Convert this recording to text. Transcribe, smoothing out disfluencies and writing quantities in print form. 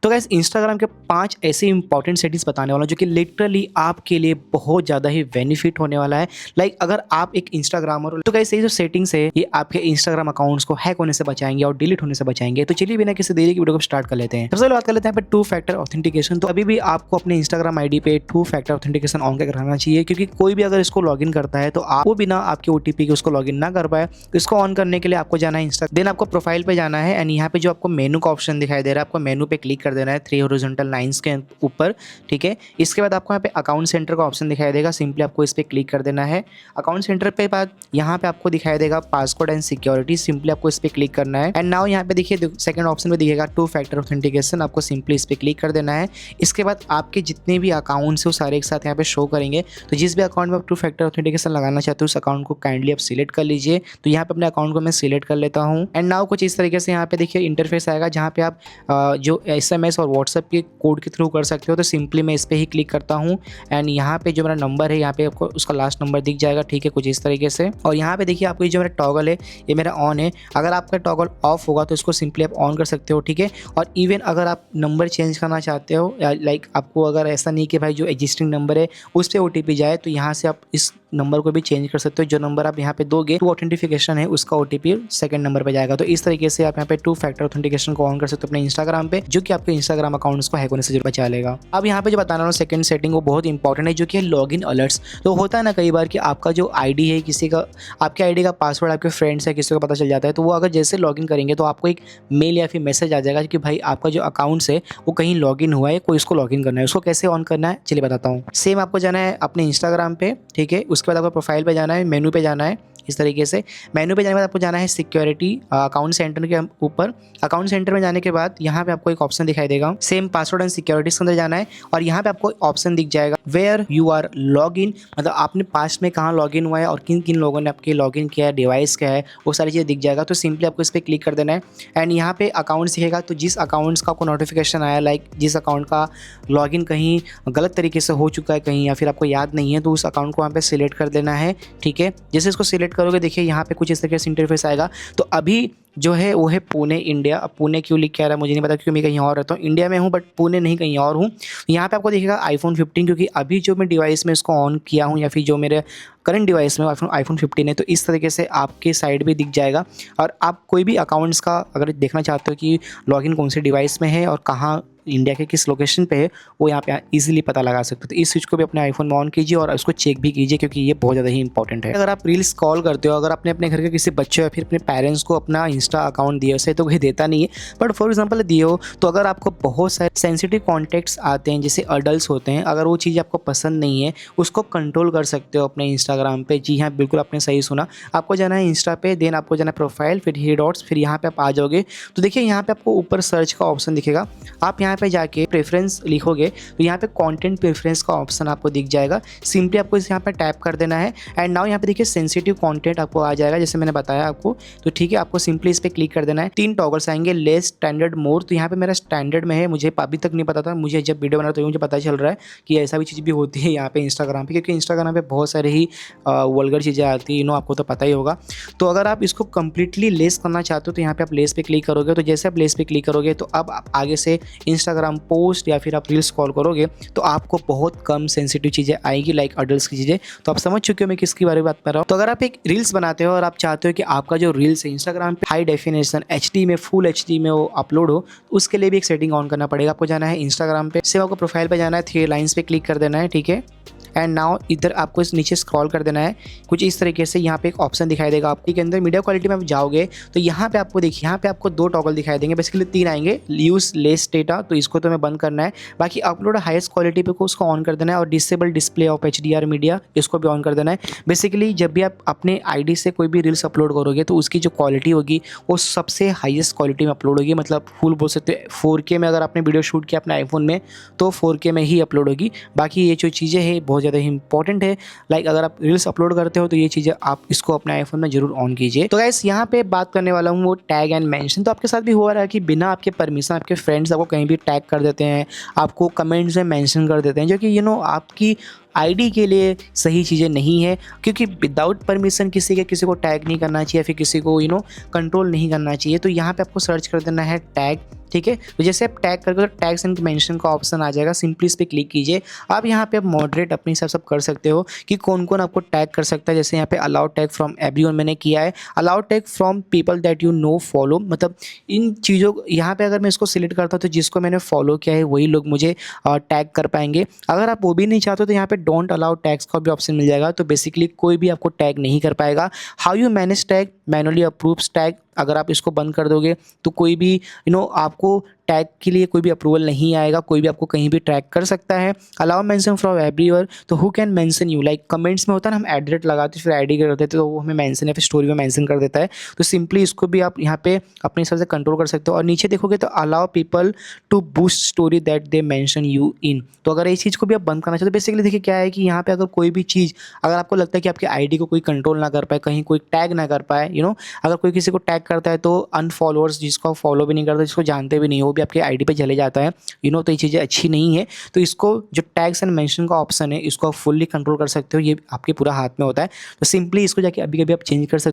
तो guys Instagram के 5 ऐसे इंपॉर्टेंट सेटिंग्स बताने वाला हूं जो कि लिटरली आपके लिए बहुत ज़्यादा ही बेनिफिट होने वाला है। लाइक अगर आप एक इंस्टाग्रामर हो तो गाइस ये जो सेटिंग्स है ये आपके इंस्टाग्राम अकाउंट्स को हैक होने से बचाएंगे और डिलीट होने से बचाएंगे। तो चलिए बिना किसी देरी की वीडियो को स्टार्ट कर लेते हैं। सबसे पहले बात कर लेते हैं यहाँ पे टू फैक्टर ऑथेंटिकेशन। तो अभी भी आपको अपने इंस्टाग्राम आईडी पे टू फैक्टर ऑथेंटिकेशन ऑन करके रखना चाहिए, क्योंकि कोई भी अगर इसको लॉगिन करता है तो आपको बिना आपके ओटीपी के उसको लॉगिन ना कर पाए। तो इसको ऑन करने के लिए आपको जाना है इंस्टा, देन आपको प्रोफाइल पे जाना है एंड यहाँ पे जो आपको मेनू का ऑप्शन दिखाई दे रहा है आपको मेनू पे क्लिक कर देना है 3 हॉरिजॉन्टल लाइंस के ऊपर। ठीक है, इसके बाद आपको यहाँ पे अकाउंट सेंटर का ऑप्शन दिखाई देगा, सिंपली आपको इस पर क्लिक कर देना है। अकाउंट सेंटर पे बाद यहाँ पे आपको दिखाई देगा पासवर्ड एंड सिक्योरिटी, सिंपली आपको इस पर क्लिक करना है। एंड नाउ यहाँ पे देखिए सेकंड ऑप्शन पे दिखेगा टू फैक्टर ऑथेंटिकेशन, आपको सिंपली इस पर क्लिक कर देना है। इसके बाद आपके जितने भी अकाउंट्स है वो सारे एक साथ यहाँ पे शो करेंगे। तो जिस भी अकाउंट में आप टू फैक्टर ऑथेंटिकेशन लगाना चाहते हो उस अकाउंट को काइंडली आप सिलेक्ट कर लीजिए। तो यहाँ पे अपने अकाउंट को मैं सिलेक्ट कर लेता हूँ। एंड नाउ कुछ इस तरीके से यहाँ पे देखिए इंटरफेस आएगा जहाँ पे आप जो SMS और व्हाट्सएप के कोड के थ्रू कर सकते हो। तो सिंपली मैं इस पर ही क्लिक करता हूँ एंड यहाँ पे जो मेरा नंबर है यहाँ पे आपको उसका लास्ट नंबर दिख जाएगा। ठीक है, कुछ इस तरीके से। और यहाँ पे देखिए आपको ये जो मेरा टॉगल है ये मेरा ऑन है। अगर आपका टॉगल ऑफ होगा तो इसको सिंपली आप ऑन कर सकते हो। ठीक है, और इवन अगर आप नंबर चेंज करना चाहते हो लाइक आपको अगर ऐसा नहीं कि भाई जो एग्जिस्टिंग नंबर है उस पर OTP जाए, तो यहाँ से आप इस नंबर को भी चेंज कर सकते हो। जो नंबर आप यहाँ पे दोगे टू ऑथेंटिफिकेशन है उसका OTP सेकंड नंबर पे जाएगा। तो इस तरीके से आप यहाँ पे टू फैक्टर ऑथेंटिकेशन को ऑन कर सकते हो अपने इंस्टाग्राम पे, जो कि आपके इंस्टाग्राम अकाउंट्स को हैक होने से बचा लेगा। अब यहाँ पे जो बताना रहा हूँ सेकंड सेटिंग वो बहुत इंपॉर्टेंट है, जो कि है लॉगिन अलर्ट्स। तो होता है ना कई बार कि आपका जो आईडी है किसी का, आपके आईडी का पासवर्ड आपके फ्रेंड्स है किसी को पता चल जाता है, तो वो अगर जैसे लॉगिन करेंगे तो आपको एक मेल या फिर मैसेज आ जाएगा कि भाई आपका जो अकाउंट्स है वो कहीं लॉगिन हुआ है, कोई इसको लॉगिन करना है। उसको कैसे ऑन करना है चलिए बताता हूँ। सेम आपको जाना है अपने इंस्टाग्राम पे, ठीक है, उसके बाद आपको प्रोफाइल पे जाना है, मेनू पे जाना है। इस तरीके से मेनू पे जाने के बाद आपको जाना है सिक्योरिटी अकाउंट सेंटर के ऊपर। अकाउंट सेंटर में जाने के बाद यहाँ पे आपको एक ऑप्शन दिखाई देगा सेम पासवर्ड एंड सिक्योरिटी के अंदर जाना है और यहाँ पे आपको ऑप्शन दिख जाएगा where you are log in, मतलब आपने पास्ट में कहाँ लॉग इन हुआ है और किन किन लोगों ने आपके लॉग इन किया है, डिवाइस क्या है, वो सारी चीज़ें दिख जाएगा। तो सिंपली आपको इस पर क्लिक कर देना है एंड यहाँ पे अकाउंट दिखेगा। तो जिस अकाउंट्स का आपको नोटिफिकेशन आया लाइक जिस अकाउंट का लॉगिन कहीं गलत तरीके से हो चुका है कहीं या फिर आपको याद नहीं है, तो उस अकाउंट को वहाँ पे सिलेक्ट कर देना है। ठीक है, जैसे इसको सिलेक्ट करोगे देखिए यहाँ पे कुछ इस तरीके से इंटरफेस आएगा। तो अभी जो है वो है पुणे इंडिया। अब पुणे क्यों लिख के आ रहा है मुझे नहीं पता, क्योंकि मैं कहीं और रहता हूँ, इंडिया में हूँ बट पुणे नहीं कहीं और हूँ। यहाँ पे आपको दिखेगा iPhone 15, क्योंकि अभी जो मैं डिवाइस में इसको ऑन किया हूँ या फिर जो मेरे करंट डिवाइस में iPhone 15 है, तो इस तरीके से आपके साइड भी दिख जाएगा। और आप कोई भी अकाउंट्स का अगर देखना चाहते हो कि लॉगिन कौन से डिवाइस में है और कहाँ इंडिया के किस लोकेशन पे है, वो यहाँ पे इजीली पता लगा सकते हो। तो इस चीज़ को भी अपने आईफोन में ऑन कीजिए और उसको चेक भी कीजिए, क्योंकि ये बहुत ज़्यादा ही इंपॉर्टेंट है। अगर आप रील्स कॉल करते हो, अगर आपने अपने घर के किसी बच्चे या फिर अपने पेरेंट्स को अपना इंस्टा अकाउंट दिया, उसे तो कोई देता नहीं है बट फॉर एग्जाम्पल दिए हो, तो अगर आपको बहुत सारे सेंसिटिव कॉन्टेक्ट्स आते हैं जैसे अडल्ट होते हैं, अगर वो चीज़ आपको पसंद नहीं है उसको कंट्रोल कर सकते हो अपने इंस्टाग्राम पे। जी हाँ, बिल्कुल आपने सही सुना। आपको जाना है इंस्टा पे, देन आपको जाना है प्रोफाइल, फिर 3 डॉट्स, फिर यहाँ पे आप आ जाओगे। तो देखिए यहाँ पे आपको ऊपर सर्च का ऑप्शन दिखेगा, आप यहाँ पे जाके प्रेफरेंस लिखोगे तो यहाँ पे कंटेंट प्रेफरेंस का ऑप्शन आपको दिख जाएगा। सिंपली आपको इस यहाँ पे टैप कर देना है एंड नाउ यहाँ पे देखिए सेंसिटिव कंटेंट आपको आ जाएगा जैसे मैंने बताया आपको। तो ठीक है, आपको सिंपली इस पर क्लिक कर देना है। 3 टॉगल्स आएंगे, लेस, स्टैंडर्ड, मोर। तो यहाँ पे मेरा स्टैंडर्ड में है, मुझे अभी तक नहीं पता था, मुझे जब वीडियो बना तो मुझे पता चल रहा है कि ऐसा भी चीज़ भी होती है यहाँ पे इंस्टाग्राम पे, क्योंकि इंस्टाग्राम पे बहुत सारे ही वल्गर चीज़ें आती है, आपको तो पता ही होगा। तो अगर आप इसको कंप्लीटली लेस करना चाहते हो तो यहाँ पे आप लेस पे क्लिक करोगे। तो जैसे आप लेस पे क्लिक करोगे तो अब आप आगे से इंस्टाग्राम पोस्ट या फिर आप रील्स कॉल करोगे तो आपको बहुत कम सेंसिटिव चीज़ें आएगी लाइक अडल्ट्स की चीज़ें। तो आप समझ चुके हो मैं किसकी बारे में बात कर रहा हूँ। तो अगर आप एक रील्स बनाते हो और आप चाहते हो कि आपका जो रील्स है इंस्टाग्राम पे हाई डेफिनेशन HD में, फुल HD में वो अपलोड हो, तो उसके लिए भी एक सेटिंग ऑन करना पड़ेगा। आपको जाना है इंस्टाग्राम पे, सिर्फ आपको प्रोफाइल पे जाना है, 3 लाइन्स पे क्लिक कर देना है। ठीक है, एंड नाउ इधर आपको इस नीचे स्क्रॉल कर देना है। कुछ इस तरीके से यहाँ पे एक ऑप्शन दिखाई देगा आपके के अंदर मीडिया क्वालिटी में आप जाओगे तो यहाँ पे आपको देखिए यहाँ पे आपको 2 टॉगल दिखाई देंगे, बेसिकली 3 आएंगे। यूज लेस डेटा, तो इसको तो मैं बंद करना है। बाकी अपलोड हाईएस्ट क्वालिटी पे को उसको ऑन कर देना है और disable display of HDR media इसको भी ऑन कर देना है। बेसिकली जब भी आप अपने आईडी से कोई भी रील्स अपलोड करोगे तो उसकी जो क्वालिटी होगी वो सबसे हाईएस्ट क्वालिटी में अपलोड होगी, मतलब फुल बोल सकते हो 4K में। अगर आपने वीडियो शूट किया अपने आईफोन में तो 4K में ही अपलोड होगी। बाकी ये जो चीज़ें हैं बहुत ज़्यादा ही इंपॉर्टेंट है। लाइक अगर आप रील्स अपलोड करते हो तो ये चीज़ें आप इसको अपने आईफोन में जरूर ऑन कीजिए। तो गाइस यहाँ पे बात करने वाला हूँ वो टैग एंड मेंशन। तो आपके साथ भी हो रहा है कि बिना आपके परमिशन आपके फ्रेंड्स आपको कहीं भी टैग कर देते हैं, आपको कमेंट्स में मेंशन कर देते हैं, जो कि आपकी आईडी के लिए सही चीज़ें नहीं है, क्योंकि विदाउट परमिशन किसी को टैग नहीं करना चाहिए, फिर किसी को कंट्रोल नहीं करना चाहिए। तो यहाँ पे आपको सर्च कर देना है टैग, ठीक है। तो जैसे आप टैग करके तो टैग्स एंड मेंशन का ऑप्शन आ जाएगा, सिंपली इस पर क्लिक कीजिए। आप यहाँ पे आप मॉडरेट अपने हिसाब से कर सकते हो कि कौन कौन आपको टैग कर सकता है। जैसे यहाँ पे अलाउ टैग फ्रॉम एवरीवन मैंने किया है, allow tag from people that you know follow, मतलब इन चीज़ों यहाँ पे अगर मैं इसको सिलेक्ट करता हूँ तो जिसको मैंने फॉलो किया है वही लोग मुझे टैग कर पाएंगे। अगर आप वो भी नहीं चाहते तो यहाँ पे डोंट अलाउ टैग्स का भी ऑप्शन मिल जाएगा, तो बेसिकली कोई भी आपको टैग नहीं कर पाएगा। How you manage tag, manually approves tag, अगर आप इसको बंद कर दोगे तो कोई भी आपको टैग के लिए कोई भी अप्रूवल नहीं आएगा, कोई भी आपको कहीं भी टैग कर सकता है। अलाउ मेंशन फ्रॉम एवरीवन, तो who can mention you, like comments में होता है ना, हम एट लगाते फिर आईडी कर देते तो वो हमें मेंशन या फिर स्टोरी में मेंशन कर देता है। तो सिंपली इसको भी आप यहाँ पे अपने हिसाब से कंट्रोल कर सकते हो। और नीचे देखोगे तो allow people to boost story that they mention you in, तो अगर इस चीज़ को भी आप बंद करना चाहते हो, बेसिकली देखिए क्या है कि यहाँ पे अगर कोई भी चीज़, अगर आपको लगता है कि आपकी आईडी को कोई कंट्रोल ना कर पाए, कहीं कोई टैग ना कर पाए, अगर कोई किसी को टैग करता है तो अनफॉलोअर्स, जिसको फॉलो भी नहीं करते, जिसको जानते भी नहीं, वो भी आपके आईडी पे चले जाता है, तो ये चीज़ें अच्छी नहीं है। तो इसको जो टैग्स एंड मेंशन का ऑप्शन है, इसको आप फुल्ली कंट्रोल कर सकते हो, ये आपके पूरा हाथ में होता है। तो सिंपली इसको जाके अभी कभी आप चेंज कर सकते हो।